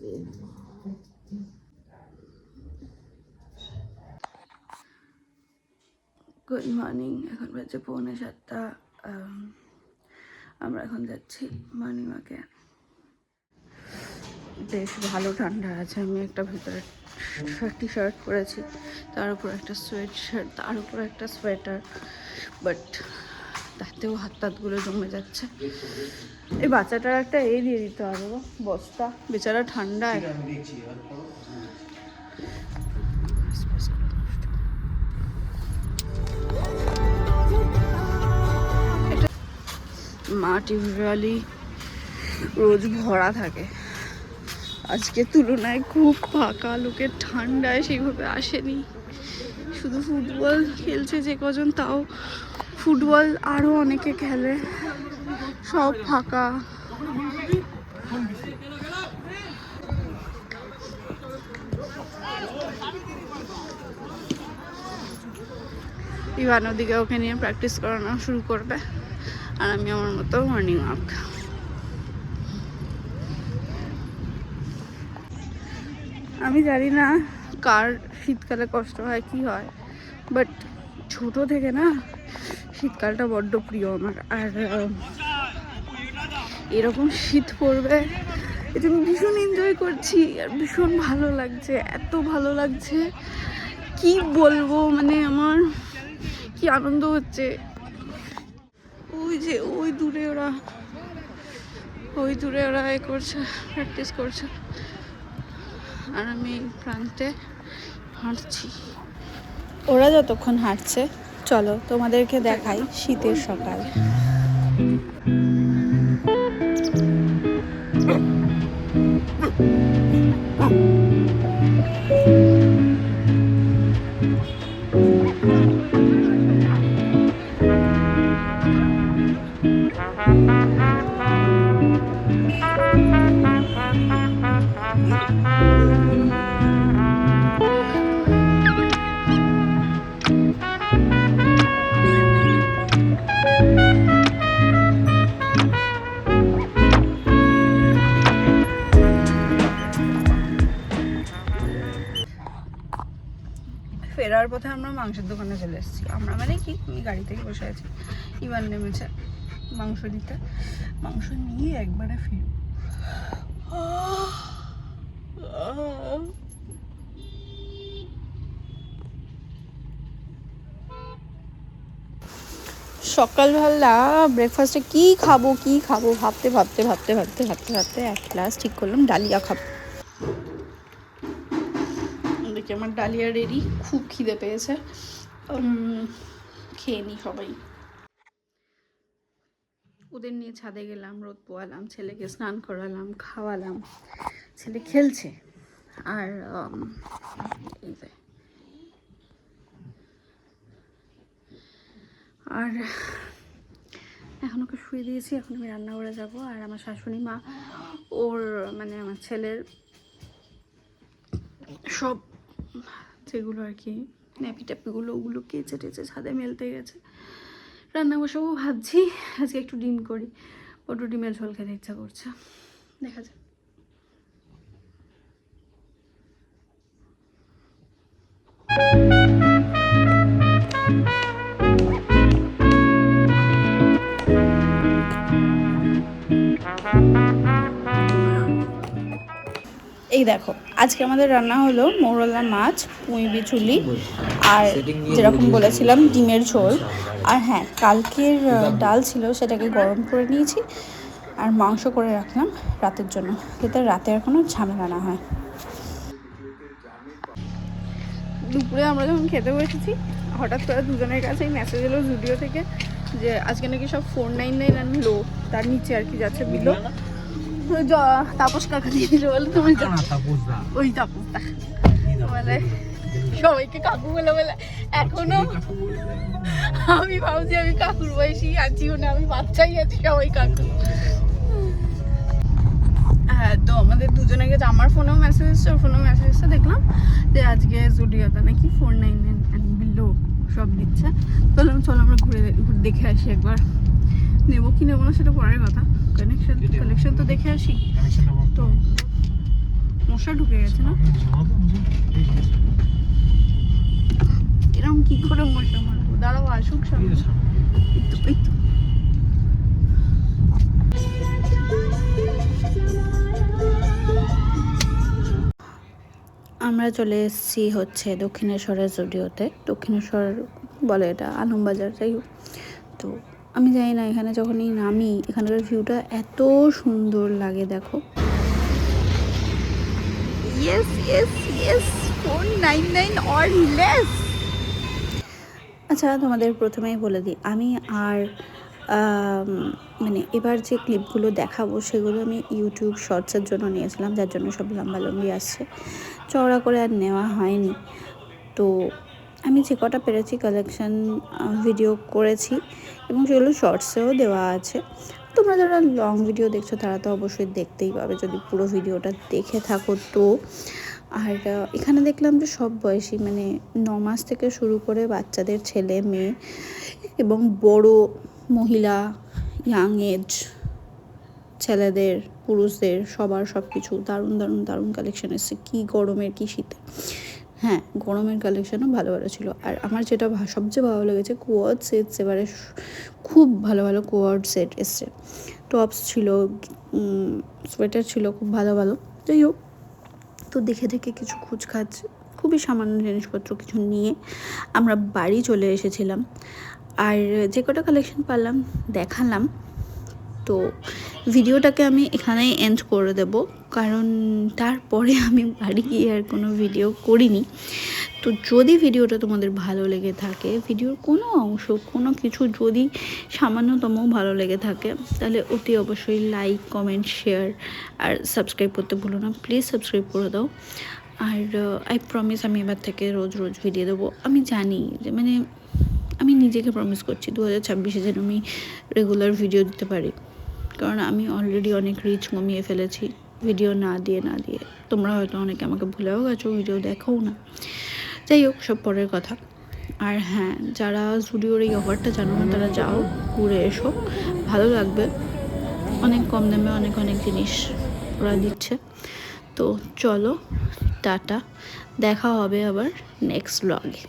Good morning. এখন বাজে 6:45। আমরা এখন যাচ্ছি মর্নিং ওয়াকে। বেশ ভালো ঠান্ডা আছে। আমি একটা ভিতরে টি শার্ট পরেছি, তার উপর একটা সোয়েট শার্ট, তার উপর একটা সোয়েটার, বাট তাতেও হাত টাতগুলো জমে যাচ্ছে। এই বাচ্চাটার একটা দিয়ে দিতে হবে, বস্তা, বেচারা ঠান্ডায়। মাঠ ইউজুয়ালি রোজ ভরা থাকে, আজকে তুলনায় খুব ফাঁকা। লোকের ঠান্ডায় সেইভাবে আসেনি। শুধু ফুটবল খেলছে যে কজন, তাও ফুটবল আরও অনেকে খেলে, সব ফাঁকা। ইভান ওদিকে ওকে নিয়ে প্র্যাকটিস করানো শুরু করবে, আর আমি আমার মতো মর্নিং ওয়াক। আমি জানি না কার শীতকালে কষ্ট হয় কি হয়, বাট ছোট থেকে না শীতকালটা বড্ড প্রিয় আমার। আর এরকম শীত পড়বে এটা আমি ভীষণ এনজয় করছি, আর ভীষণ ভালো লাগছে, এত ভালো লাগছে কি বলবো। মানে আমার কি আনন্দ হচ্ছে। ওই যে ওই দূরে ওরা এ করছে, প্র্যাকটিস করছে, আর আমি প্রান্তে হাঁটছি। ওরা যতক্ষণ হাঁটছে, চলো তোমাদেরকে দেখাই শীতের সকাল। ফেরার পথে আমরা মাংসের দোকানে চলে এসেছি। আমরা মানে কি, আমি গাড়ি থেকে বসে আছি, ইভান নেমেছে মাংস নিতে। মাংস নিয়ে একবারে ফিরব। সকালবেলা ব্রেকফাস্টে কি খাবো ভাবতে এক ক্লাস ঠিক করলাম ডালিয়া খাবো। দেখি আমার ডালিয়া রেডি। খুব খিদে পেয়েছে, খেয়ে নি সবাই। ওদের নিয়ে ছাদে গেলাম, রোদ পোয়ালাম, ছেলেকে স্নান করালাম, খাওয়ালাম, ছেলে খেলছে। আর এখন ওকে শুয়ে দিয়েছি। এখন আমি রান্নাঘরে যাবো। আর আমার শাশুড়ি মা ওর মানে আমার ছেলের সব যেগুলো আর কি ন্যাপি ট্যাপিগুলো, ওগুলো কেচে টেচে ছাদে মেলতে গেছে। রান্না বসাবো ভাবছি। আজকে একটু ডিম করি, ওটু ডিমের ঝোল খেতে ইচ্ছা করছে, দেখা যাক। এই দেখো, আজকে আমাদের রান্না হলো মৌরলা মাছ, পুঁই বিচুলি, আর যেরকম বলেছিলাম ডিমের ঝোল। আর হ্যাঁ, কালকের ডাল ছিল, সেটাকে গরম করে নিয়েছি, আর মাংস করে রাখলাম রাতের জন্য, যাতে রাতে আর কোনো ঝামেলা না হয়। দুপুরে আমরা যখন খেতে বসেছি, হঠাৎ করে দুজনের কাছেই মেসেজ এলো জুডিও থেকে যে আজকে নাকি সব 499 লো, তার নিচে আর কি যাচ্ছে বিলো। তাপস কাকা দিয়ে দিল, বলে তুমি ওই তাপসদা বলে সবাইকে কাকু বলে। এখনো আমি ভাবছি আমি কাকুর বয়সী আছিও না, আমি বাচ্চাই আছি, সবাই কাকু। হ্যাঁ, তো আমাদের দুজনে গেছে। আমার ফোনেও মেসেজ এসছে, ওর ফোনেও মেসেজ এসছে, দেখলাম যে আজকে জুডিওতে নাকি 499 বিলো সব দিচ্ছে। চলো আমরা ঘুরে দেখে আসি একবার। নেবো কি নেবো না সেটা পরের কথা, কালেকশন তো দেখে আসি। তো মশা ঢুকে গেছে না, এরকম কি করে মশা মারবো? দাঁড়াও আসুক সামনে। এই তো আমরা চলে এসেছি হচ্ছে দক্ষিণেশ্বরের জুডিওতে। দক্ষিণেশ্বর বলে এটা, আলমবাজার, যাই হোক। তো আমি জানি না, এখানে যখনই নামি এখানকার ভিউটা এত সুন্দর লাগে, দেখো। Yes yes yes, 499 or less. আচ্ছা, তোমাদের প্রথমেই বলে দিই, আমি আর মানে এবার যে ক্লিপগুলো দেখাবো সেগুলো আমি ইউটিউব শর্টসের জন্য নিয়েছিলাম, যার জন্য সব লম্বালম্বি আসছে, চওড়া করে আর নেওয়া হয়নি। তো আমি যে কটা পেরেছি কালেকশন ভিডিও করেছি এবং সেগুলো শর্টসেও দেওয়া আছে। তোমরা যারা লং ভিডিও দেখছো তারা তো অবশ্যই দেখতেই পাবে যদি পুরো ভিডিওটা দেখে থাকো তো। আর এখানে দেখলাম যে সব বয়সী, মানে 9 মাস থেকে শুরু করে বাচ্চাদের, ছেলে মেয়ে এবং বড় মহিলা, ইয়াং এজ, ছেলেদের, পুরুষদের, সবার সব কিছু দারুণ দারুণ দারুণ কালেকশন এসেছে। কি গরমের কি শীতে, হ্যাঁ গরমের কালেকশনও ভালো ভালো ছিল। আর আমার যেটা সবচেয়ে ভালো লেগেছে, কোয়ার্ড সেটস, এবারে খুব ভালো ভালো কোয়ার্ড সেট এসছে। টপস ছিল, সোয়েটার ছিল, খুব ভালো ভালো। যাই হোক, তো দেখে দেখে কিছু খুচখাচ খুবই সামান্য জিনিসপত্র কিছু নিয়ে আমরা বাড়ি চলে এসেছিলাম। আর যে কটা কালেকশন পারলাম দেখালাম। তো ভিডিওটাকে আমি এখানেই এন্ড করে দেব, কারণ তারপরে আমি বাড়ি গিয়ে আর কোনো ভিডিও করিনি। তো যদি ভিডিওটা তোমাদের ভালো লেগে থাকে, ভিডিওর কোনো অংশ, কোনো কিছু যদি সামান্যতম ভালো লেগে থাকে, তাহলে অতি অবশ্যই লাইক, কমেন্ট, শেয়ার আর সাবস্ক্রাইব করতে ভুলো না। প্লিজ সাবস্ক্রাইব করে দাও। আর আই প্রমিস আমি এবার থেকে রোজ রোজ ভিডিও দেবো। আমি জানি যে মানে আমি নিজেকে প্রমিস করছি 2026-এ যেন আমি রেগুলার ভিডিও দিতে পারি, কারণ আমি অলরেডি অনেক রিচ কমিয়ে ফেলেছি ভিডিও না দিয়ে। তোমরা হয়তো অনেকে আমাকে ভুলেও গেছো, ভিডিও দেখোও না। যাই হোক, সব পরের কথা। আর হ্যাঁ, যারা জুডিওর এই অফারটা জানো না তারা যাও, ঘুরে এসো, ভালো লাগবে। অনেক কম দামে অনেক অনেক জিনিস ওরা দিচ্ছে। তো চলো, টাটা, দেখা হবে আবার নেক্সট ব্লগে।